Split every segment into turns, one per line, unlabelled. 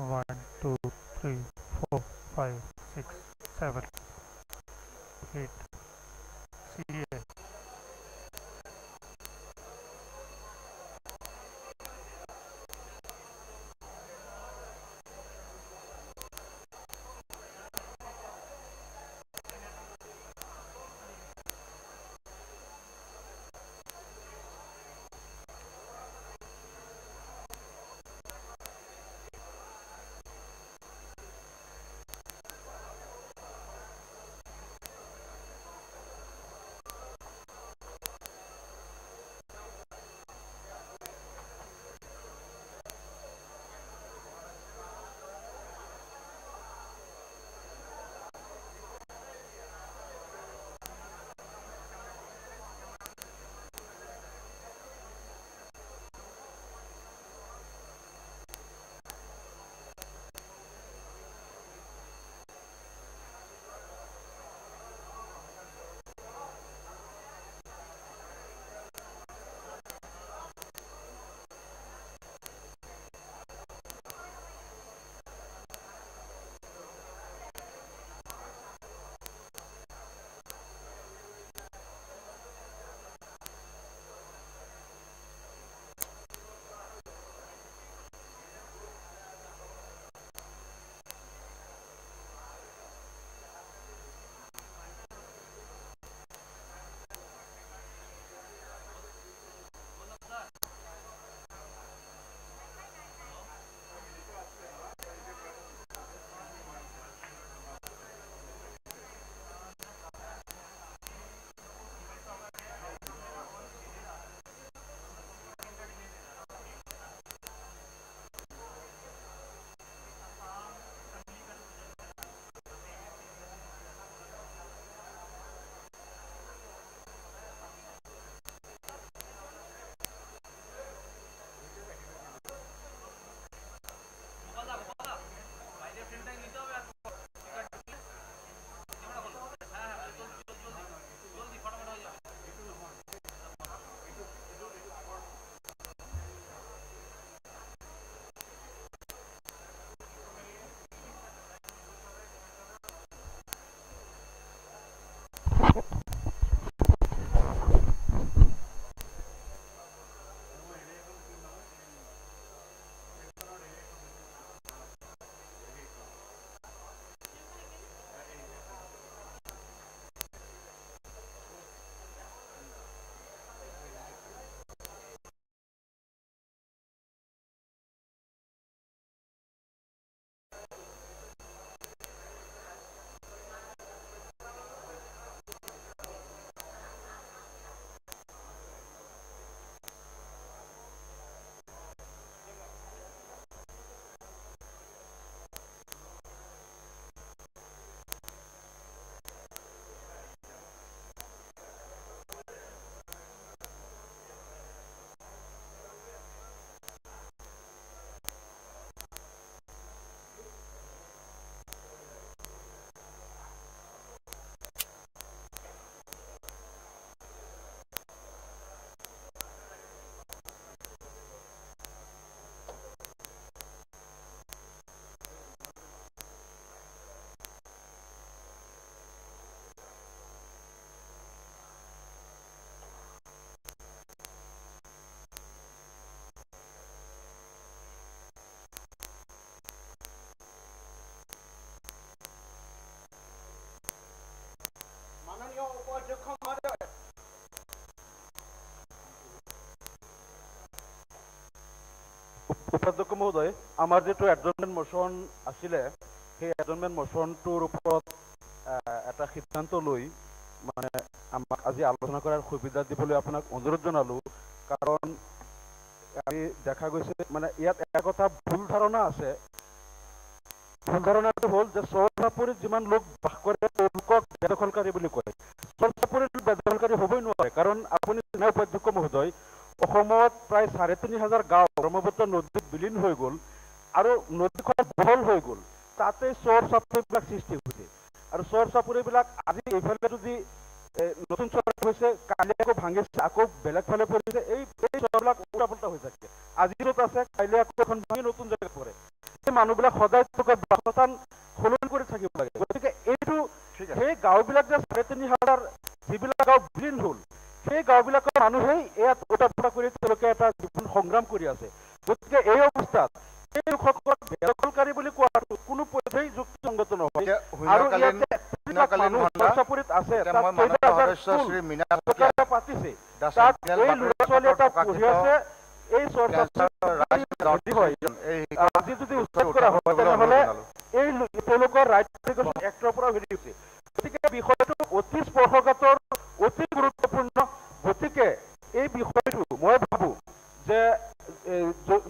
1 2 3 4 5 6 7 8 CA
উপাধ্যক্ষ মহোদয়, আমাৰ যিটো এডজৰ্নমেণ্ট মোশ্যন আছিলে সেই এডজৰ্নমেণ্ট মোশ্যনটোৰ ওপৰত এটা সিদ্ধান্ত লৈ মানে আমাক আজি আলোচনা কৰাৰ সুবিধা দিবলৈ আপোনাক অনুৰোধ জনালোঁ। কাৰণ আমি দেখা গৈছে মানে ইয়াত এটা কথা ভুল ধাৰণা আছে। ভুল ধাৰণাটো হ'ল যে চৰ চাপৰিত যিমান লোক বাস কৰে তেওঁলোকক বেদখলকাৰী বুলি কয়। চৰ চাপৰিত বেদখলকাৰী হ'বই নোৱাৰে, কাৰণ আপুনি জানে উপাধ্যক্ষ মহোদয়, অসমত প্ৰায় ৩,৫০০ গাঁও ব্ৰহ্মপুত্ৰ নদীত বিলীন হৈ গ'ল আৰু নদীখন বহল হৈ গ'ল। তাতে চৰ চাপৰিবিলাক সৃষ্টি হৈছে আৰু চৰ চাপৰিবিলাক আজি এইফালে যদি নতুন চৰ হৈছে, কালি আকৌ ভাঙিছে, আকৌ বেলেগ ফালে পৰিছে, এই চৰবিলাক উল্টা পুল্টা হৈ থাকে। আজি য'ত আছে কাইলৈ আকৌ এখন ভাঙি নতুন জেগাত পৰে। এই মানুহবিলাক সদায় বাসস্থান সলনি কৰি থাকিব লাগে। গতিকে এইটো সেই গাঁওবিলাক যে ৩,৫০০ যিবিলাক গাঁও বিলীন হ'ল, সেই গাঁওবিলাকৰ মানুহেই ইয়াত ওটা-ফুটা কৰি তেওঁলোকে এটা জীৱন সংগ্ৰাম কৰি আছে। গতিকে এই অৱস্থাত এই লোকসকলক বেদখলকাৰী বুলি কোৱাটো কোনো পধ্যেই যুক্তিসংগত নহয়। আৰু ইয়াতে মানুহ চাপৰিত আছে, তাত পাতিছে, তাত এই ল'ৰা-ছোৱালী এটা পঢ়ি আছে। এই আজি যদি উচ্ছেদ কৰা হয় তেনেহ'লে এই তেওঁলোকৰ ৰাজ্যিক এক্টৰ পৰা হেৰি হৈছে। গতিকে বিষয়টো অতি স্পৰ্শকাতৰ, অতি গুৰুত্বপূৰ্ণ। গতিকে এই বিষয়টো মই ভাবোঁ যে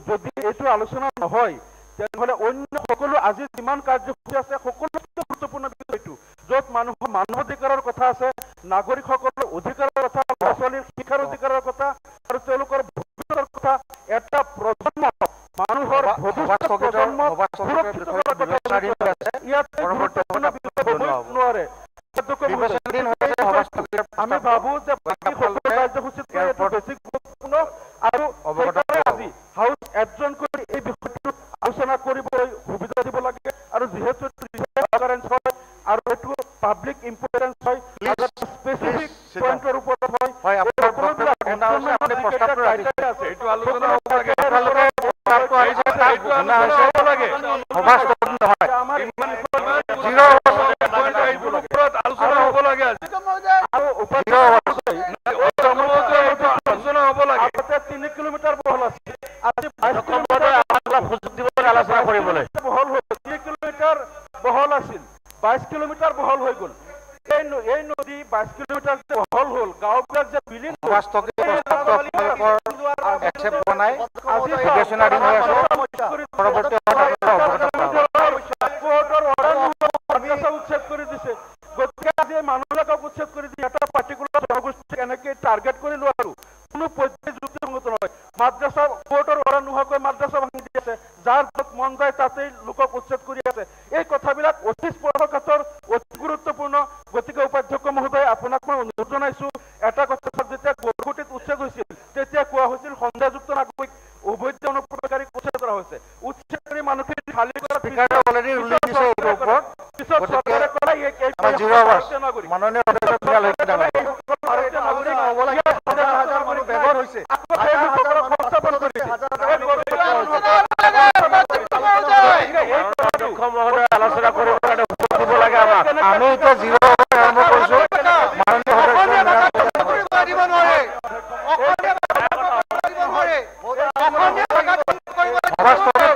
যদি এইটো আলোচনা নহয় তেনেহ'লে অন্য সকলো আজি যিমান কাৰ্যসূচী আছে সকলোতকৈ গুৰুত্বপূৰ্ণ বিষয়টো, য'ত মানুহৰ মানৱ অধিকাৰৰ কথা আছে, নাগৰিকসকলৰ অধিকাৰৰ কথা, ল'ৰা ছোৱালীৰ শিক্ষাৰ অধিকাৰৰ কথা আৰু তেওঁলোকৰ ভৱিষ্যতৰ কথা, এটা প্ৰজন্ম মানুহৰ ভৱিষ্যত প্ৰজন্ম সুৰক্ষিত কৰাৰ কথা ইয়াতে গুৰুত্বপূৰ্ণ বিষয় হ'ব নোৱাৰে। আমি ভাবোঁ যে বাকী সকলো কাৰ্যসূচীতকৈ এইটো বেছি গুৰুত্বপূৰ্ণ আৰু আজি হাউচ এডজন কৰি এই বিষয়টো আলোচনা কৰিবলৈ সুবিধা দিব লাগে। আৰু যিহেতু হয় আৰু এইটো পাব্লিক ইম্পৰ্টেঞ্চ হয়, স্পেচিফিক পইণ্টৰ ওপৰত হয়, বহল আছিল, 22 কিলোমিটাৰ বহল হৈ গ'ল। এই নদী 22 কিলোমিটাৰ বহল হ'ল, গাঁওবিলাক যে বিলীন উচ্ছেদ কৰি দিছে। গতিকে আজি মানুহবিলাকক উচ্ছেদ কৰি দি এটা পাৰ্টিকুলাৰ জনগোষ্ঠীক এনেকৈ টাৰ্গেট কৰি লোৱাটো কোনো পৰ্যায় যুক্তিসংগত নহয়। মাদ্ৰাছা কোৰ্টৰ অৰ্ডাৰ নোহোৱাকৈ মাদ্ৰাছা ভাঙি দি আছে, যাৰ য'ত মন যায় তাতেই লোকক উচ্ছেদ কৰি আছে। এই কথাবিলাক অতি স্পৰ্শকাতৰ, অতি গুৰুত্বপূৰ্ণ। গতিকে উপাধ্যক্ষ মহোদয়, আপোনাক মই অনুৰোধ জনাইছোঁ, এটা কথা যেতিয়া গড়গুটিত উচ্ছেদ হৈছিল তেতিয়া কোৱা হৈছিল সন্দেহযুক্ত নাগৰিক অবৈধ অনুপ্ৰৱেশকাৰীক উচ্ছেদ কৰা হৈছে। উচ্ছেদ কৰি মানুহখিনি খালী কৰা পিছত চৰকাৰে ক'লে মাননীয় আলোচনা কৰিব কাৰণে দিব লাগে। আমি এতিয়া জিৰ' আৰম্ভ কৰিছোঁ।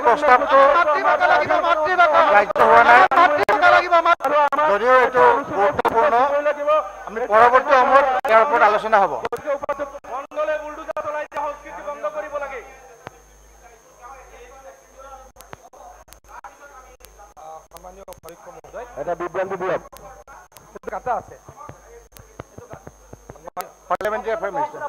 প্ৰস্তাৱটো গ্ৰাহ্য হোৱা নাই, যদিও এইটো গুৰুত্বপূৰ্ণ। আমি পৰৱৰ্তী সময়ত ইয়াৰ ওপৰত আলোচনা হ'ব। এটা বিভ্ৰান্তি দিয়ক, কাটা আছে। পাৰ্লামেণ্টাৰী এফেয়াৰ মিনিষ্টাৰ